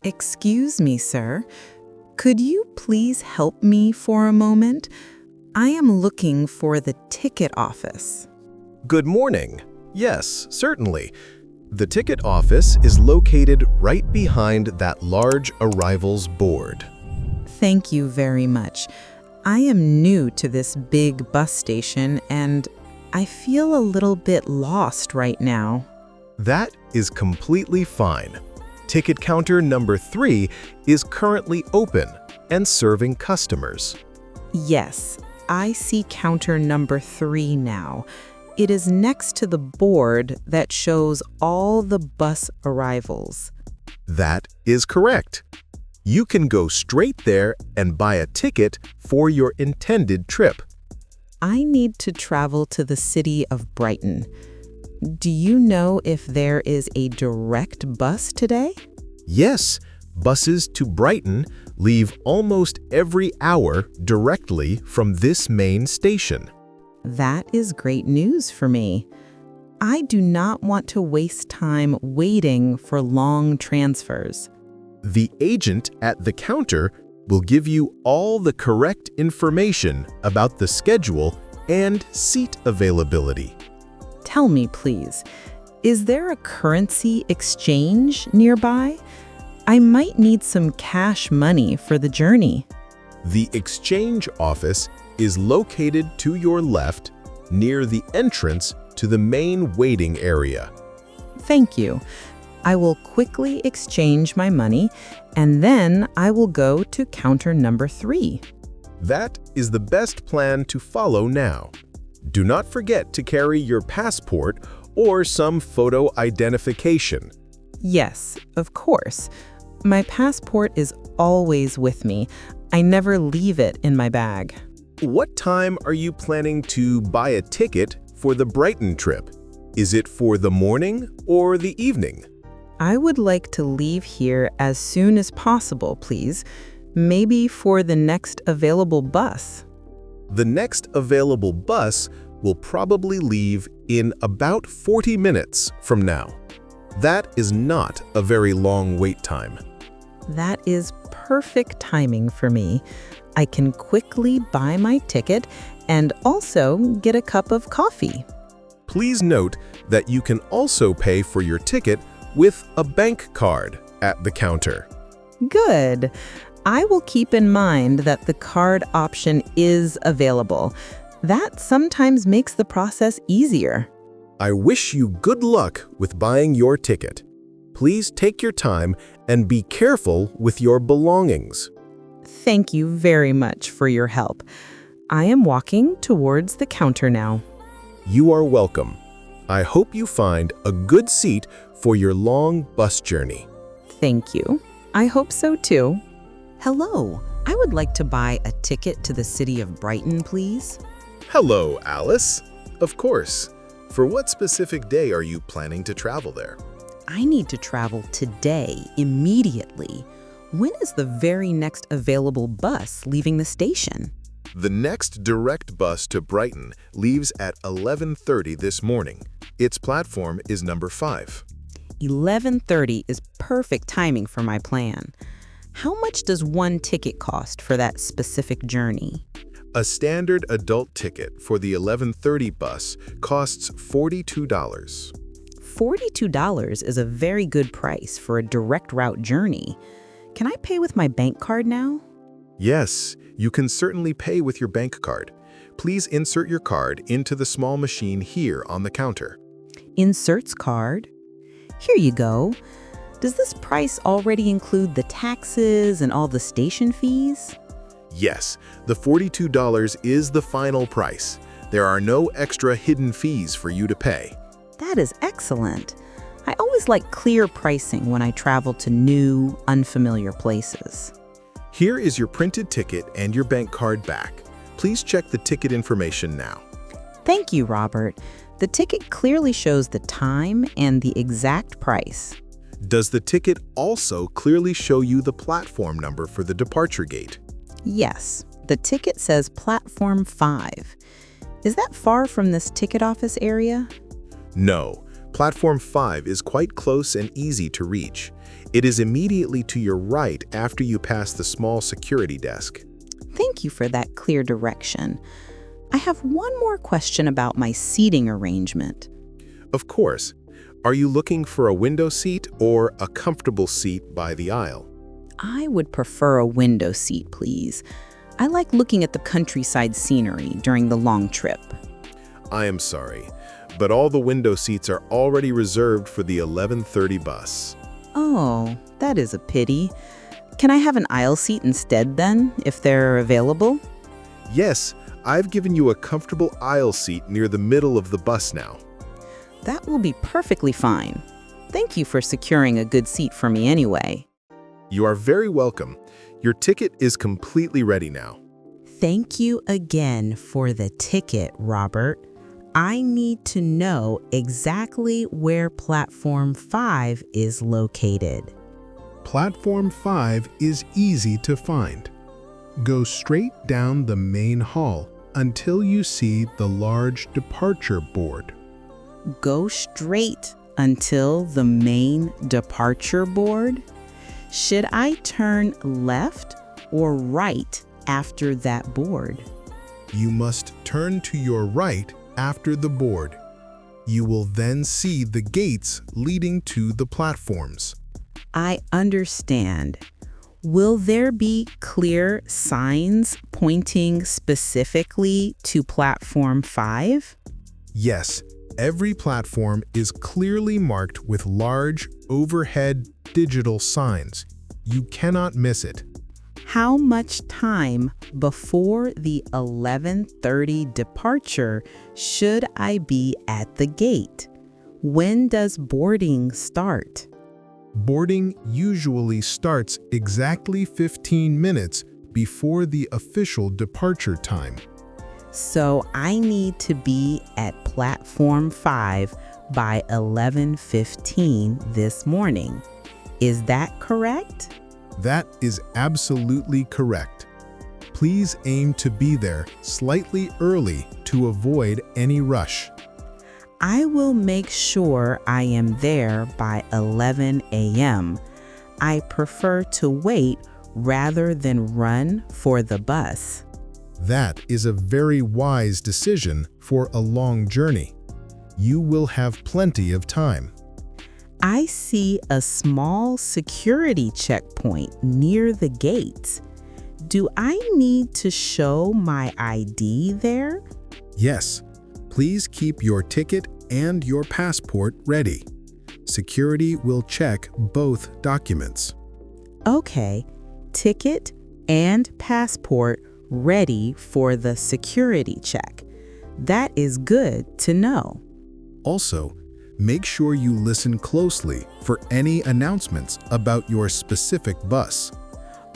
Excuse me, sir. Could you please help me for a moment? I am looking for the ticket office. Good morning. Yes, certainly. The ticket office is located right behind that large arrivals board. Thank you very much. I am new to this big bus station and I feel a little bit lost right now. That is completely fine. Ticket counter number 3 is currently open and serving customers. Yes, I see counter number 3 now. It is next to the board that shows all the bus arrivals. That is correct. You can go straight there and buy a ticket for your intended trip. I need to travel to the city of Brighton. Do you know if there is a direct bus today? Yes, buses to Brighton leave almost every hour directly from this main station. That is great news for me. I do not want to waste time waiting for long transfers. The agent at the counter will give you all the correct information about the schedule and seat availability. Tell me, please, is there a currency exchange nearby? I might need some cash money for the journey. The exchange office is located to your left near the entrance to the main waiting area. Thank you. I will quickly exchange my money and then I will go to counter number 3. That is the best plan to follow now. Do not forget to carry your passport or some photo identification. Yes, of course. My passport is always with me. I never leave it in my bag. What time are you planning to buy a ticket for the Brighton trip? Is it for the morning or the evening? I would like to leave here as soon as possible, please. Maybe for the next available bus. The next available bus will probably leave in about 40 minutes from now. That is not a very long wait time. That is perfect timing for me. I can quickly buy my ticket and also get a cup of coffee. Please note that you can also pay for your ticket with a bank card at the counter. Good. I will keep in mind that the card option is available. That sometimes makes the process easier. I wish you good luck with buying your ticket. Please take your time and be careful with your belongings. Thank you very much for your help. I am walking towards the counter now. You are welcome. I hope you find a good seat for your long bus journey. Thank you. I hope so too. Hello, I would like to buy a ticket to the city of Brighton, please. Hello, Alice. Of course. For what specific day are you planning to travel there? I need to travel today, immediately. When is the very next available bus leaving the station? The next direct bus to Brighton leaves at 11:30 this morning. Its platform is number 5. 11:30 is perfect timing for my plan. How much does one ticket cost for that specific journey? A standard adult ticket for the 11:30 bus costs $42. $42 is a very good price for a direct route journey. Can I pay with my bank card now? Yes, you can certainly pay with your bank card. Please insert your card into the small machine here on the counter. Inserts card. Here you go. Does this price already include the taxes and all the station fees? Yes, the $42 is the final price. There are no extra hidden fees for you to pay. That is excellent. I always like clear pricing when I travel to new, unfamiliar places. Here is your printed ticket and your bank card back. Please check the ticket information now. Thank you, Robert. The ticket clearly shows the time and the exact price. Does the ticket also clearly show you the platform number for the departure gate? Yes, the ticket says Platform 5. Is that far from this ticket office area? No. Platform 5 is quite close and easy to reach. It is immediately to your right after you pass the small security desk. Thank you for that clear direction. I have one more question about my seating arrangement. Of course. Are you looking for a window seat or a comfortable seat by the aisle? I would prefer a window seat, please. I like looking at the countryside scenery during the long trip. I am sorry, but all the window seats are already reserved for the 11:30 bus. Oh, that is a pity. Can I have an aisle seat instead then, if they're available? Yes, I've given you a comfortable aisle seat near the middle of the bus now. That will be perfectly fine. Thank you for securing a good seat for me anyway. You are very welcome. Your ticket is completely ready now. Thank you again for the ticket, Robert. I need to know exactly where Platform 5 is located. Platform 5 is easy to find. Go straight down the main hall until you see the large departure board. Go straight until the main departure board? Should I turn left or right after that board? You must turn to your right after the board. You will then see the gates leading to the platforms. I understand. Will there be clear signs pointing specifically to Platform 5? Yes, every platform is clearly marked with large, overhead digital signs. You cannot miss it. How much time before the 11:30 departure should I be at the gate? When does boarding start? Boarding usually starts exactly 15 minutes before the official departure time. So I need to be at Platform 5 by 11:15 this morning. Is that correct? That is absolutely correct. Please aim to be there slightly early to avoid any rush. I will make sure I am there by 11 a.m. I prefer to wait rather than run for the bus. That is a very wise decision for a long journey. You will have plenty of time. I see a small security checkpoint near the gates. Do I need to show my ID there? Yes, please keep your ticket and your passport ready. Security will check both documents. Okay, ticket and passport ready for the security check. That is good to know. Also, make sure you listen closely for any announcements about your specific bus.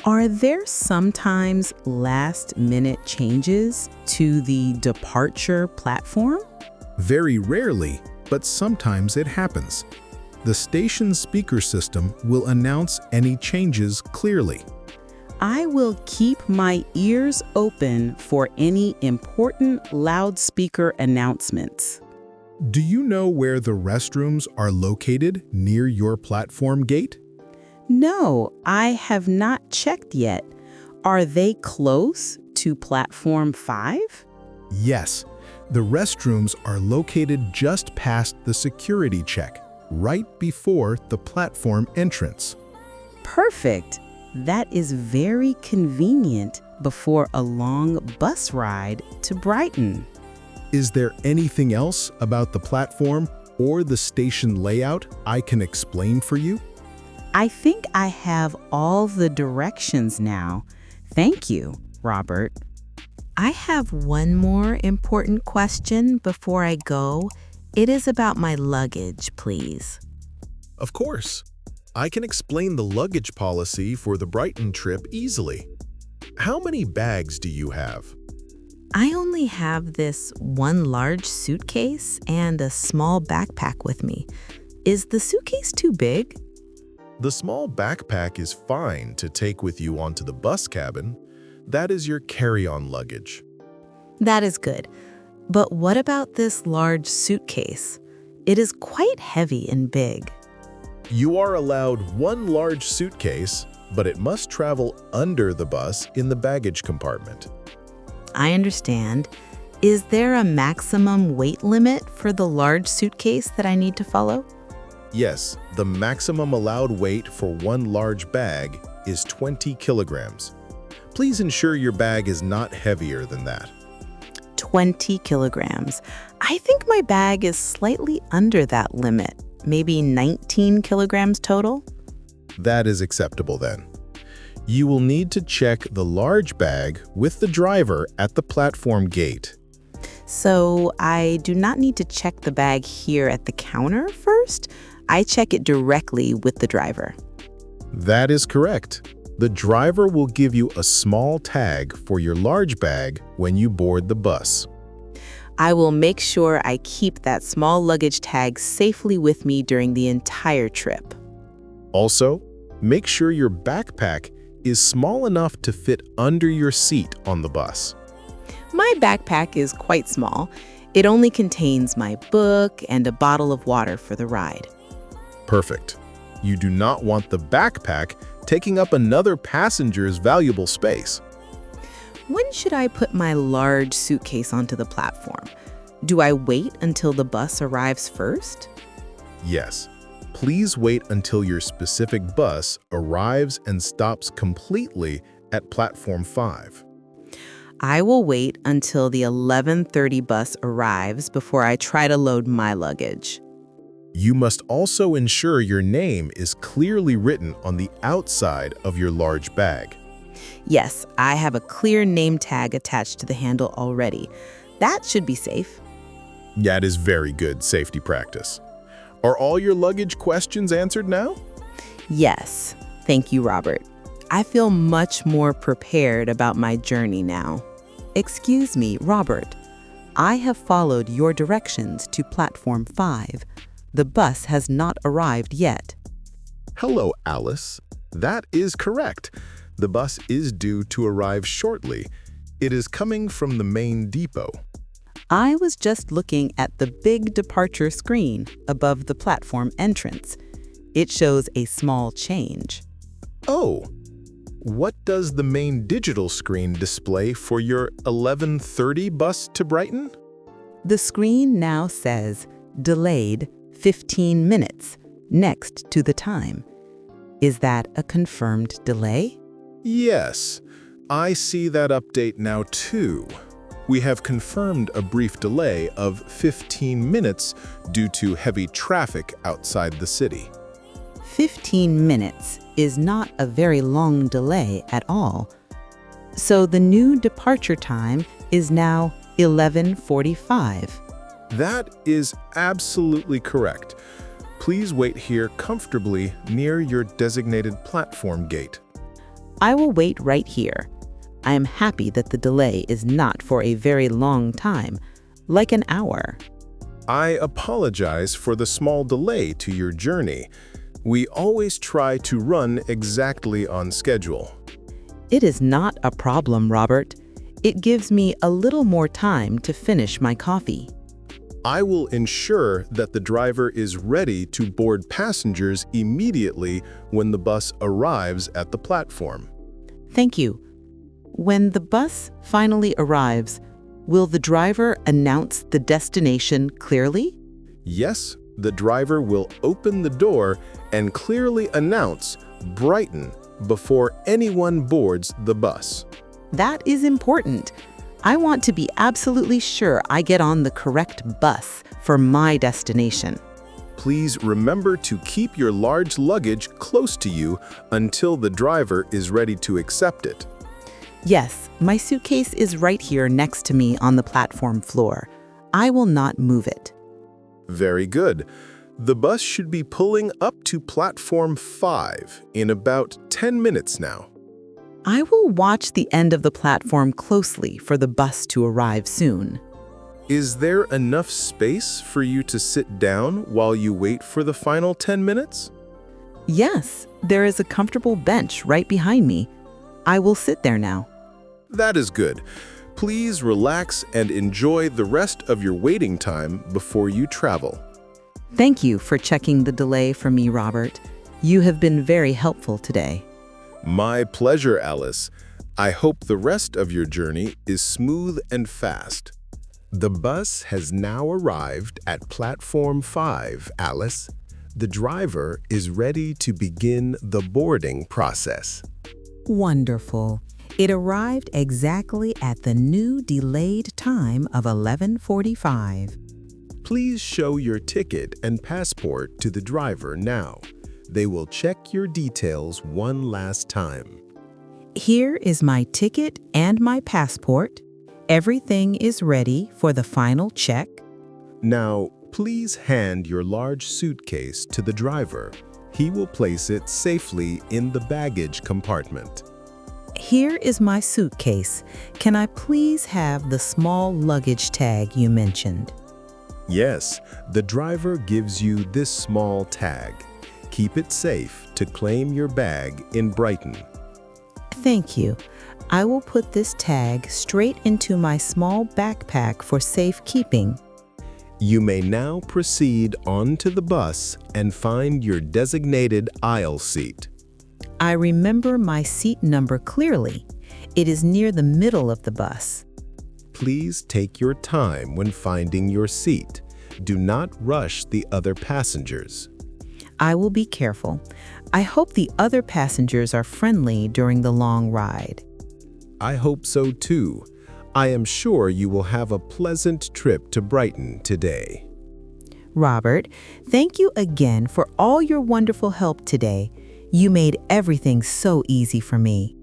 Are there sometimes last-minute changes to the departure platform? Very rarely, but sometimes it happens. The station's speaker system will announce any changes clearly. I will keep my ears open for any important loudspeaker announcements. Do you know where the restrooms are located near your platform gate? No, I have not checked yet. Are they close to Platform 5? Yes, the restrooms are located just past the security check, right before the platform entrance. Perfect. That is very convenient before a long bus ride to Brighton. Is there anything else about the platform or the station layout I can explain for you? I think I have all the directions now. Thank you, Robert. I have one more important question before I go. It is about my luggage, please. Of course. I can explain the luggage policy for the Brighton trip easily. How many bags do you have? I only have this one large suitcase and a small backpack with me. Is the suitcase too big? The small backpack is fine to take with you onto the bus cabin. That is your carry-on luggage. That is good. But what about this large suitcase? It is quite heavy and big. You are allowed one large suitcase, but it must travel under the bus in the baggage compartment. I understand. Is there a maximum weight limit for the large suitcase that I need to follow? Yes, the maximum allowed weight for one large bag is 20 kilograms. Please ensure your bag is not heavier than that. 20 kilograms. I think my bag is slightly under that limit, maybe 19 kilograms total. That is acceptable then. You will need to check the large bag with the driver at the platform gate. So I do not need to check the bag here at the counter first. I check it directly with the driver. That is correct. The driver will give you a small tag for your large bag when you board the bus. I will make sure I keep that small luggage tag safely with me during the entire trip. Also, make sure your backpack is small enough to fit under your seat on the bus. My backpack is quite small. It only contains my book and a bottle of water for the ride. Perfect. You do not want the backpack taking up another passenger's valuable space. When should I put my large suitcase onto the platform? Do I wait until the bus arrives first? Yes. Please wait until your specific bus arrives and stops completely at platform 5. I will wait until the 11:30 bus arrives before I try to load my luggage. You must also ensure your name is clearly written on the outside of your large bag. Yes, I have a clear name tag attached to the handle already. That should be safe. That is very good safety practice. Are all your luggage questions answered now? Yes, thank you, Robert. I feel much more prepared about my journey now. Excuse me, Robert. I have followed your directions to platform 5. The bus has not arrived yet. Hello, Alice. That is correct. The bus is due to arrive shortly. It is coming from the main depot. I was just looking at the big departure screen above the platform entrance. It shows a small change. Oh, what does the main digital screen display for your 11:30 bus to Brighton? The screen now says, delayed 15 minutes, next to the time. Is that a confirmed delay? Yes, I see that update now too. We have confirmed a brief delay of 15 minutes due to heavy traffic outside the city. 15 minutes is not a very long delay at all. So the new departure time is now 11:45. That is absolutely correct. Please wait here comfortably near your designated platform gate. I will wait right here. I am happy that the delay is not for a very long time, like an hour. I apologize for the small delay to your journey. We always try to run exactly on schedule. It is not a problem, Robert. It gives me a little more time to finish my coffee. I will ensure that the driver is ready to board passengers immediately when the bus arrives at the platform. Thank you. When the bus finally arrives, will the driver announce the destination clearly? Yes, the driver will open the door and clearly announce Brighton before anyone boards the bus. That is important. I want to be absolutely sure I get on the correct bus for my destination. Please remember to keep your large luggage close to you until the driver is ready to accept it. Yes, my suitcase is right here next to me on the platform floor. I will not move it. Very good. The bus should be pulling up to platform 5 in about 10 minutes now. I will watch the end of the platform closely for the bus to arrive soon. Is there enough space for you to sit down while you wait for the final 10 minutes? Yes, there is a comfortable bench right behind me. I will sit there now. That is good. Please relax and enjoy the rest of your waiting time before you travel. Thank you for checking the delay for me, Robert. You have been very helpful today. My pleasure, Alice. I hope the rest of your journey is smooth and fast. The bus has now arrived at Platform 5, Alice. The driver is ready to begin the boarding process. Wonderful. It arrived exactly at the new delayed time of 11:45. Please show your ticket and passport to the driver now. They will check your details one last time. Here is my ticket and my passport. Everything is ready for the final check. Now, please hand your large suitcase to the driver. He will place it safely in the baggage compartment. Here is my suitcase. Can I please have the small luggage tag you mentioned? Yes, the driver gives you this small tag. Keep it safe to claim your bag in Brighton. Thank you. I will put this tag straight into my small backpack for safekeeping. You may now proceed onto the bus and find your designated aisle seat. I remember my seat number clearly. It is near the middle of the bus. Please take your time when finding your seat. Do not rush the other passengers. I will be careful. I hope the other passengers are friendly during the long ride. I hope so too. I am sure you will have a pleasant trip to Brighton today. Robert, thank you again for all your wonderful help today. You made everything so easy for me.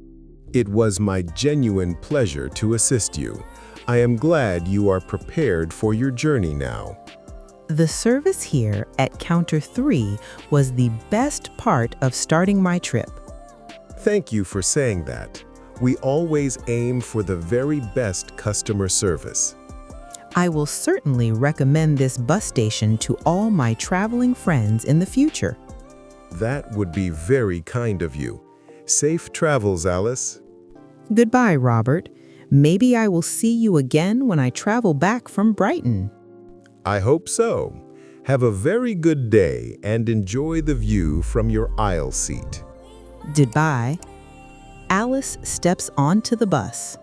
It was my genuine pleasure to assist you. I am glad you are prepared for your journey now. The service here at Counter 3 was the best part of starting my trip. Thank you for saying that. We always aim for the very best customer service. I will certainly recommend this bus station to all my traveling friends in the future. That would be very kind of you. Safe travels, Alice. Goodbye, Robert. Maybe I will see you again when I travel back from Brighton. I hope so. Have a very good day and enjoy the view from your aisle seat. Goodbye. Alice steps onto the bus.